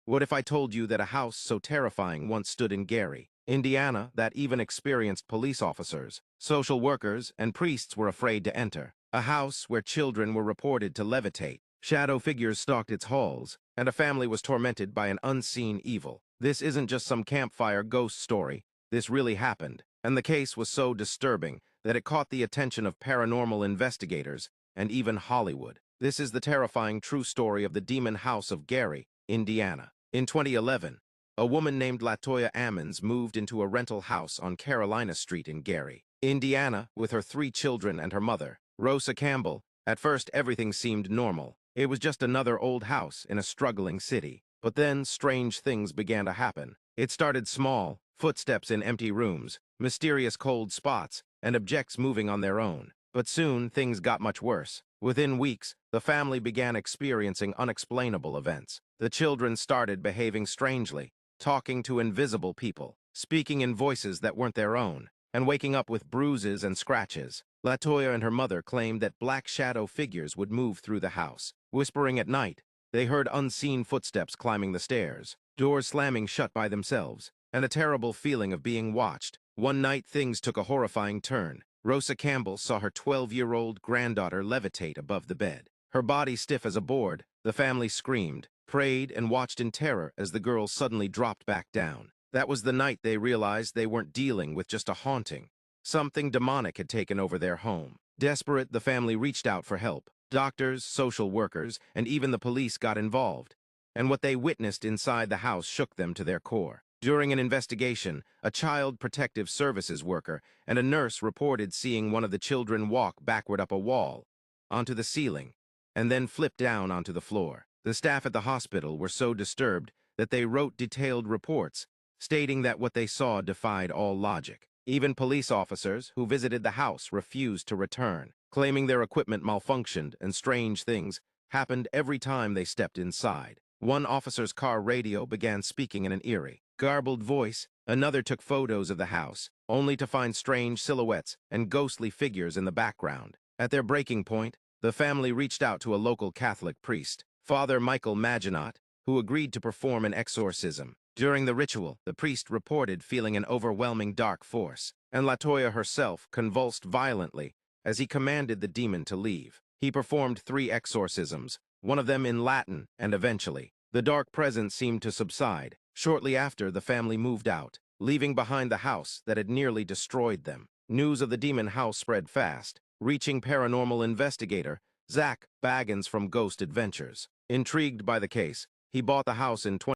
What if I told you that a house so terrifying once stood in Gary, Indiana, that even experienced police officers, social workers, and priests were afraid to enter? A house where children were reported to levitate, shadow figures stalked its halls, and a family was tormented by an unseen evil. This isn't just some campfire ghost story. This really happened, and the case was so disturbing that it caught the attention of paranormal investigators and even Hollywood. This is the terrifying true story of the Demon House of Gary, Indiana. In 2011, a woman named Latoya Ammons moved into a rental house on Carolina Street in Gary, Indiana, with her 3 children and her mother, Rosa Campbell. At first, everything seemed normal. It was just another old house in a struggling city. But then, strange things began to happen. It started small, footsteps in empty rooms, mysterious cold spots, and objects moving on their own. But soon, things got much worse. Within weeks, the family began experiencing unexplainable events. The children started behaving strangely, talking to invisible people, speaking in voices that weren't their own, and waking up with bruises and scratches. Latoya and her mother claimed that black shadow figures would move through the house, whispering at night. They heard unseen footsteps climbing the stairs, doors slamming shut by themselves, and a terrible feeling of being watched. One night, things took a horrifying turn. Rosa Campbell saw her 12-year-old granddaughter levitate above the bed. Her body stiff as a board, the family screamed, prayed, and watched in terror as the girl suddenly dropped back down. That was the night they realized they weren't dealing with just a haunting. Something demonic had taken over their home. Desperate, the family reached out for help. Doctors, social workers, and even the police got involved. And what they witnessed inside the house shook them to their core. During an investigation, a child protective services worker and a nurse reported seeing one of the children walk backward up a wall, onto the ceiling, and then flip down onto the floor. The staff at the hospital were so disturbed that they wrote detailed reports, stating that what they saw defied all logic. Even police officers who visited the house refused to return, claiming their equipment malfunctioned and strange things happened every time they stepped inside. One officer's car radio began speaking in an eerie, garbled voice. Another took photos of the house, only to find strange silhouettes and ghostly figures in the background. At their breaking point, the family reached out to a local Catholic priest, Father Michael Maginot, who agreed to perform an exorcism. During the ritual, the priest reported feeling an overwhelming dark force, and Latoya herself convulsed violently as he commanded the demon to leave. He performed 3 exorcisms, one of them in Latin, and eventually, the dark presence seemed to subside. Shortly after, the family moved out, leaving behind the house that had nearly destroyed them. News of the demon house spread fast, reaching paranormal investigator Zach Baggins from Ghost Adventures. Intrigued by the case, he bought the house in